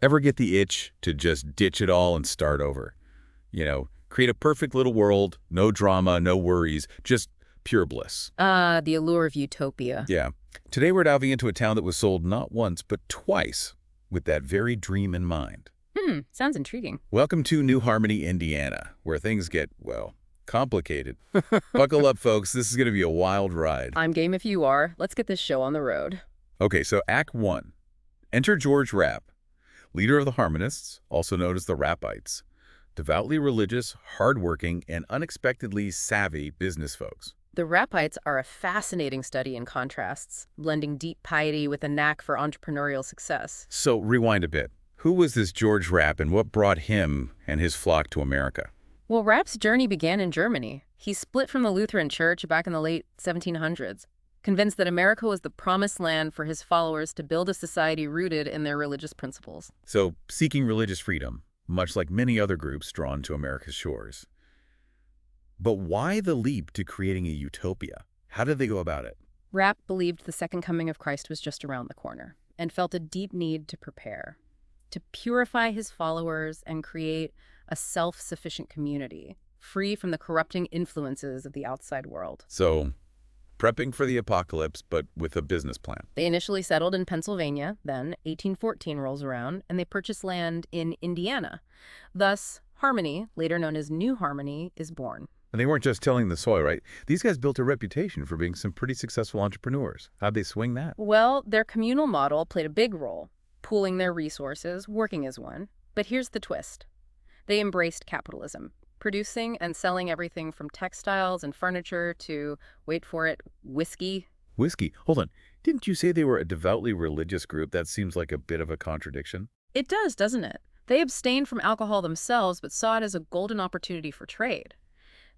Ever get the itch to just ditch it all and start over? Create a perfect little world, no drama, no worries, just pure bliss. Ah, the allure of utopia. Yeah. Today we're diving into a town that was sold not once, but twice with that very dream in mind. Sounds intriguing. Welcome to New Harmony, Indiana, where things get, well, complicated. Buckle up, folks. This is going to be a wild ride. I'm game if you are. Let's get this show on the road. Okay, so Act 1. Enter George Rapp, leader of the Harmonists, also known as the Rappites. Devoutly religious, hardworking, and unexpectedly savvy business folks. The Rappites are a fascinating study in contrasts, blending deep piety with a knack for entrepreneurial success. So rewind a bit. Who was this George Rapp and what brought him and his flock to America? Well, Rapp's journey began in Germany. He split from the Lutheran Church back in the late 1700s, convinced that America was the promised land for his followers to build a society rooted in their religious principles. So seeking religious freedom, much like many other groups drawn to America's shores. But why the leap to creating a utopia? How did they go about it? Rapp believed the second coming of Christ was just around the corner and felt a deep need to prepare, to purify his followers and create a self-sufficient community, free from the corrupting influences of the outside world. So, prepping for the apocalypse, but with a business plan. They initially settled in Pennsylvania, then 1814 rolls around, and they purchased land in Indiana. Thus, Harmony, later known as New Harmony, is born. And they weren't just tilling the soil, right? These guys built a reputation for being some pretty successful entrepreneurs. How'd they swing that? Well, their communal model played a big role, pooling their resources, working as one. But here's the twist. They embraced capitalism, producing and selling everything from textiles and furniture to, wait for it, whiskey. Whiskey? Hold on. Didn't you say they were a devoutly religious group? That seems like a bit of a contradiction. It does, doesn't it? They abstained from alcohol themselves, but saw it as a golden opportunity for trade.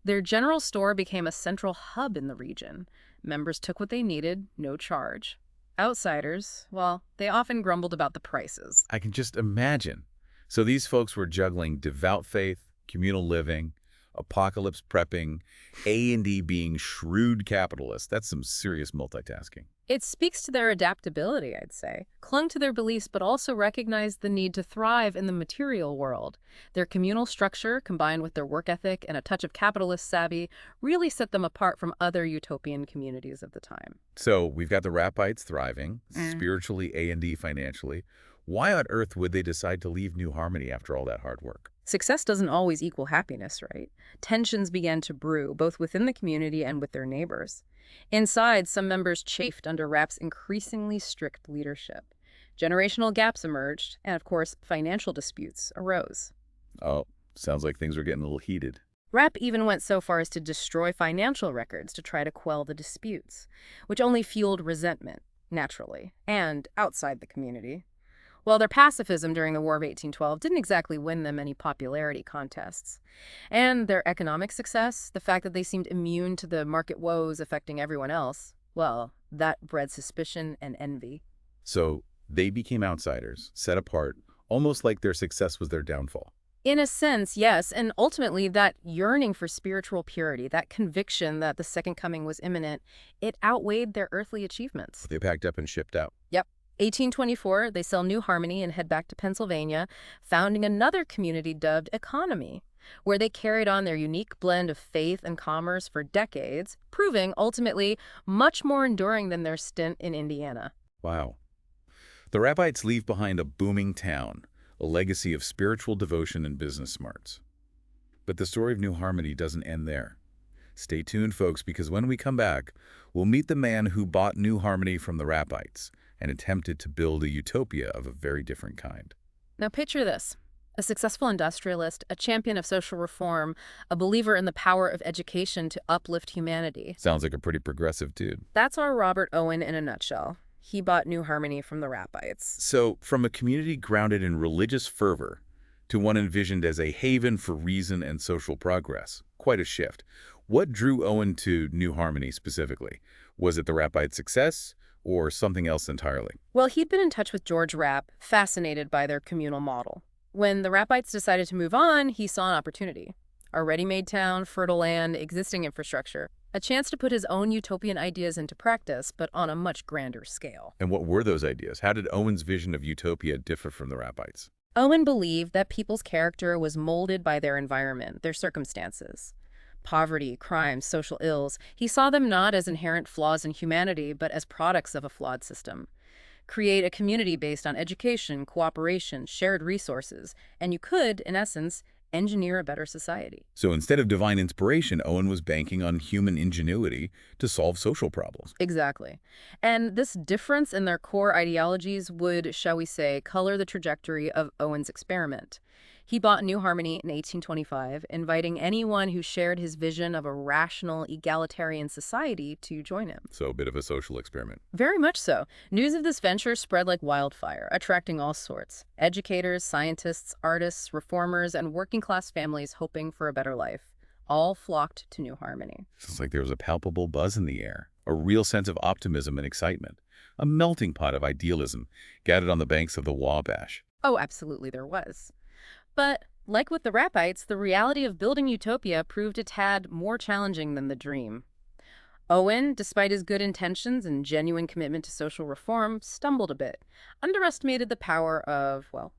Their general store became a central hub in the region. Members took what they needed, no charge. Outsiders, well, they often grumbled about the prices. I can just imagine. So these folks were juggling devout faith, communal living, apocalypse prepping, A&D being shrewd capitalists. That's some serious multitasking. It speaks to their adaptability, I'd say. Clung to their beliefs, but also recognized the need to thrive in the material world. Their communal structure, combined with their work ethic and a touch of capitalist savvy, really set them apart from other utopian communities of the time. So we've got the Rappites thriving, spiritually A&D financially. Why on earth would they decide to leave New Harmony after all that hard work? Success doesn't always equal happiness, right? Tensions began to brew, both within the community and with their neighbors. Inside, some members chafed under Rapp's increasingly strict leadership. Generational gaps emerged, and of course, financial disputes arose. Oh, sounds like things were getting a little heated. Rapp even went so far as to destroy financial records to try to quell the disputes, which only fueled resentment, naturally, and outside the community. While their pacifism during the War of 1812 didn't exactly win them any popularity contests. And their economic success, the fact that they seemed immune to the market woes affecting everyone else, well, that bred suspicion and envy. So they became outsiders, set apart, almost like their success was their downfall. In a sense, yes, and ultimately that yearning for spiritual purity, that conviction that the second coming was imminent, it outweighed their earthly achievements. They packed up and shipped out. Yep. 1824, they sell New Harmony and head back to Pennsylvania, founding another community dubbed Economy, where they carried on their unique blend of faith and commerce for decades, proving ultimately much more enduring than their stint in Indiana. Wow. The Rappites leave behind a booming town, a legacy of spiritual devotion and business smarts. But the story of New Harmony doesn't end there. Stay tuned, folks, because when we come back, we'll meet the man who bought New Harmony from the Rappites and attempted to build a utopia of a very different kind. Now picture this. A successful industrialist, a champion of social reform, a believer in the power of education to uplift humanity. Sounds like a pretty progressive dude. That's our Robert Owen in a nutshell. He bought New Harmony from the Rappites. So, from a community grounded in religious fervor to one envisioned as a haven for reason and social progress, quite a shift. What drew Owen to New Harmony specifically? Was it the Rappite success or something else entirely? Well, he'd been in touch with George Rapp, fascinated by their communal model. When the Rappites decided to move on, he saw an opportunity. A ready-made town, fertile land, existing infrastructure. A chance to put his own utopian ideas into practice, but on a much grander scale. And what were those ideas? How did Owen's vision of utopia differ from the Rappites? Owen believed that people's character was molded by their environment, their circumstances. Poverty, crime, social ills, he saw them not as inherent flaws in humanity, but as products of a flawed system. Create a community based on education, cooperation, shared resources, and you could, in essence, engineer a better society. So instead of divine inspiration, Owen was banking on human ingenuity to solve social problems. Exactly. And this difference in their core ideologies would, shall we say, color the trajectory of Owen's experiment. He bought New Harmony in 1825, inviting anyone who shared his vision of a rational, egalitarian society to join him. So a bit of a social experiment. Very much so. News of this venture spread like wildfire, attracting all sorts. Educators, scientists, artists, reformers, and working-class families hoping for a better life. All flocked to New Harmony. It's like there was a palpable buzz in the air, a real sense of optimism and excitement, a melting pot of idealism gathered on the banks of the Wabash. Oh, absolutely there was. But, like with the Rappites, the reality of building utopia proved a tad more challenging than the dream. Owen, despite his good intentions and genuine commitment to social reform, stumbled a bit, underestimated the power of, well,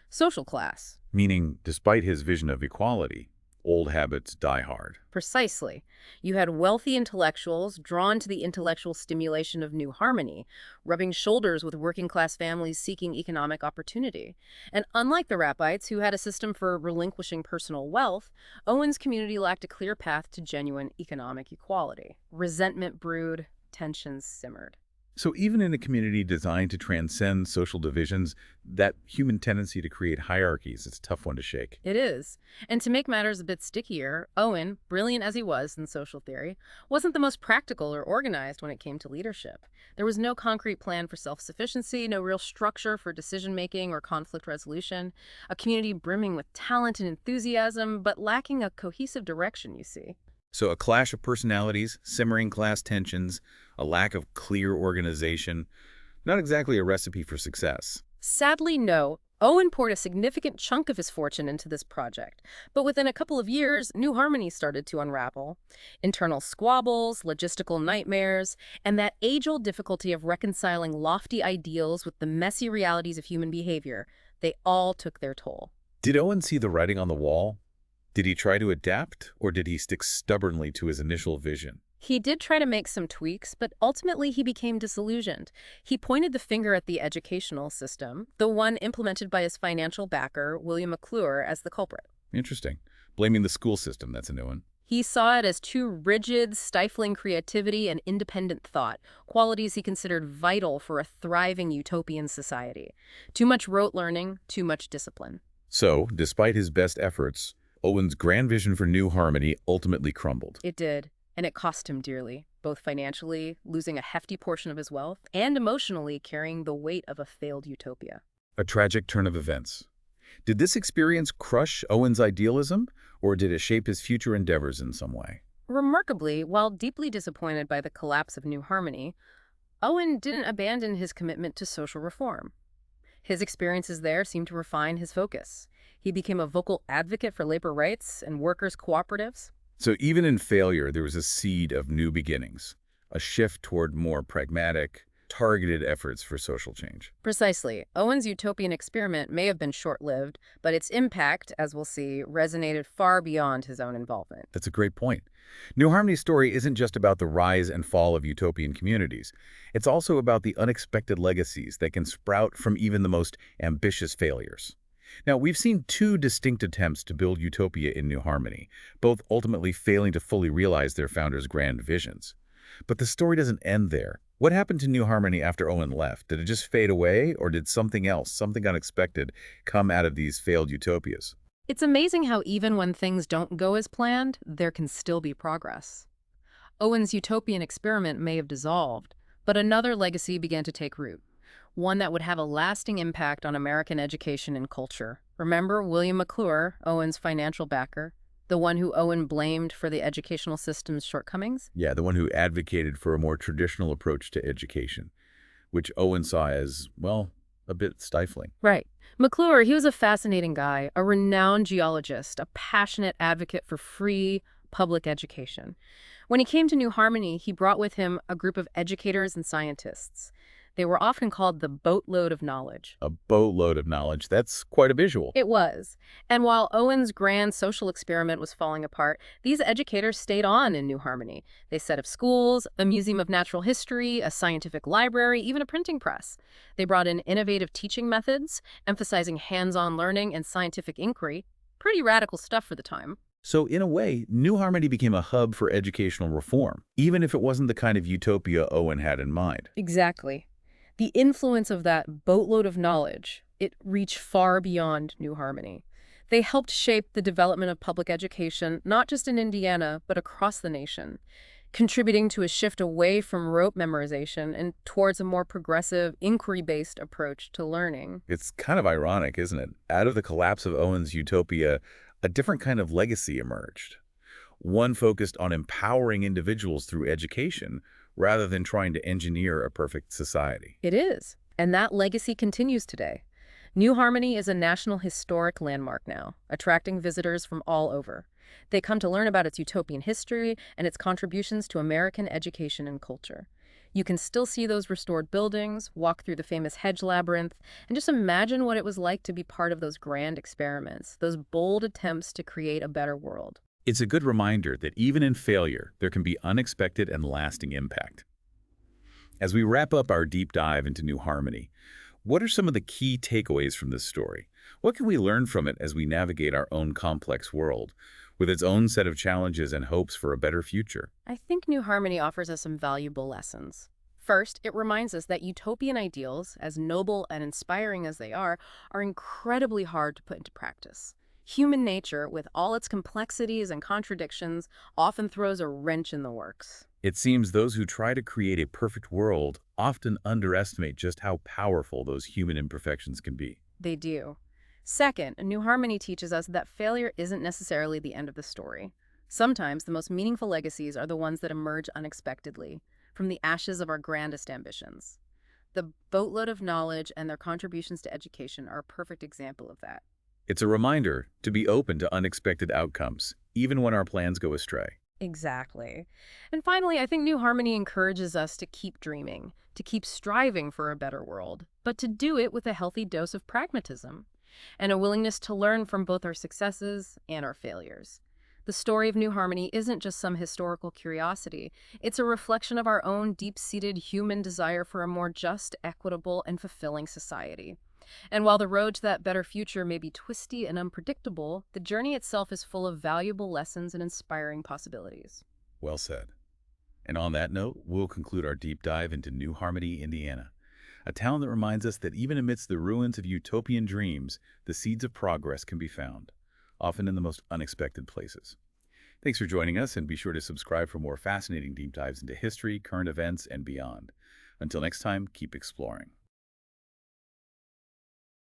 social class. Meaning, despite his vision of equality, old habits die hard. Precisely. You had wealthy intellectuals drawn to the intellectual stimulation of New Harmony, rubbing shoulders with working-class families seeking economic opportunity. And unlike the Rappites, who had a system for relinquishing personal wealth, Owen's community lacked a clear path to genuine economic equality. Resentment brewed, tensions simmered. So even in a community designed to transcend social divisions, that human tendency to create hierarchies, it's a tough one to shake. It is. And to make matters a bit stickier, Owen, brilliant as he was in social theory, wasn't the most practical or organized when it came to leadership. There was no concrete plan for self-sufficiency, no real structure for decision-making or conflict resolution, a community brimming with talent and enthusiasm, but lacking a cohesive direction, you see. So a clash of personalities, simmering class tensions, a lack of clear organization, not exactly a recipe for success. Sadly, no. Owen poured a significant chunk of his fortune into this project, but within a couple of years, New Harmony started to unravel. Internal squabbles, logistical nightmares, and that age-old difficulty of reconciling lofty ideals with the messy realities of human behavior, they all took their toll. Did Owen see the writing on the wall? Did he try to adapt, or did he stick stubbornly to his initial vision? He did try to make some tweaks, but ultimately he became disillusioned. He pointed the finger at the educational system, the one implemented by his financial backer, William McClure, as the culprit. Interesting. Blaming the school system, that's a new one. He saw it as too rigid, stifling creativity and independent thought, qualities he considered vital for a thriving utopian society. Too much rote learning, too much discipline. So, despite his best efforts, Owen's grand vision for New Harmony ultimately crumbled. It did, and it cost him dearly, both financially, losing a hefty portion of his wealth, and emotionally carrying the weight of a failed utopia. A tragic turn of events. Did this experience crush Owen's idealism, or did it shape his future endeavors in some way? Remarkably, while deeply disappointed by the collapse of New Harmony, Owen didn't abandon his commitment to social reform. His experiences there seemed to refine his focus. He became a vocal advocate for labor rights and workers' cooperatives. So even in failure, there was a seed of new beginnings, a shift toward more pragmatic, targeted efforts for social change. Precisely. Owen's utopian experiment may have been short-lived, but its impact, as we'll see, resonated far beyond his own involvement. That's a great point. New Harmony's story isn't just about the rise and fall of utopian communities. It's also about the unexpected legacies that can sprout from even the most ambitious failures. Now, we've seen two distinct attempts to build utopia in New Harmony, both ultimately failing to fully realize their founders' grand visions. But the story doesn't end there. What happened to New Harmony after Owen left? Did it just fade away, or did something else, something unexpected, come out of these failed utopias? It's amazing how even when things don't go as planned, there can still be progress. Owen's utopian experiment may have dissolved, but another legacy began to take root. One that would have a lasting impact on American education and culture. Remember William McClure, Owen's financial backer, the one who Owen blamed for the educational system's shortcomings? Yeah, the one who advocated for a more traditional approach to education, which Owen saw as, well, a bit stifling. Right. McClure, he was a fascinating guy, a renowned geologist, a passionate advocate for free public education. When he came to New Harmony, he brought with him a group of educators and scientists. They were often called the boatload of knowledge. A boatload of knowledge. That's quite a visual. It was. And while Owen's grand social experiment was falling apart, these educators stayed on in New Harmony. They set up schools, a museum of natural history, a scientific library, even a printing press. They brought in innovative teaching methods, emphasizing hands-on learning and scientific inquiry. Pretty radical stuff for the time. So in a way, New Harmony became a hub for educational reform, even if it wasn't the kind of utopia Owen had in mind. Exactly. The influence of that boatload of knowledge, it reached far beyond New Harmony. They helped shape the development of public education, not just in Indiana, but across the nation, contributing to a shift away from rote memorization and towards a more progressive, inquiry-based approach to learning. It's kind of ironic, isn't it? Out of the collapse of Owen's utopia, a different kind of legacy emerged. One focused on empowering individuals through education, rather than trying to engineer a perfect society. It is. And that legacy continues today. New Harmony is a national historic landmark now, attracting visitors from all over. They come to learn about its utopian history and its contributions to American education and culture. You can still see those restored buildings, walk through the famous hedge labyrinth, and just imagine what it was like to be part of those grand experiments, those bold attempts to create a better world. It's a good reminder that even in failure, there can be unexpected and lasting impact. As we wrap up our deep dive into New Harmony, what are some of the key takeaways from this story? What can we learn from it as we navigate our own complex world, with its own set of challenges and hopes for a better future? I think New Harmony offers us some valuable lessons. First, it reminds us that utopian ideals, as noble and inspiring as they are incredibly hard to put into practice. Human nature, with all its complexities and contradictions, often throws a wrench in the works. It seems those who try to create a perfect world often underestimate just how powerful those human imperfections can be. They do. Second, New Harmony teaches us that failure isn't necessarily the end of the story. Sometimes the most meaningful legacies are the ones that emerge unexpectedly, from the ashes of our grandest ambitions. The boatload of knowledge and their contributions to education are a perfect example of that. It's a reminder to be open to unexpected outcomes, even when our plans go astray. Exactly. And finally, I think New Harmony encourages us to keep dreaming, to keep striving for a better world, but to do it with a healthy dose of pragmatism and a willingness to learn from both our successes and our failures. The story of New Harmony isn't just some historical curiosity. It's a reflection of our own deep-seated human desire for a more just, equitable, and fulfilling society. And while the road to that better future may be twisty and unpredictable, the journey itself is full of valuable lessons and inspiring possibilities. Well said. And on that note, we'll conclude our deep dive into New Harmony, Indiana, a town that reminds us that even amidst the ruins of utopian dreams, the seeds of progress can be found, often in the most unexpected places. Thanks for joining us, and be sure to subscribe for more fascinating deep dives into history, current events, and beyond. Until next time, keep exploring.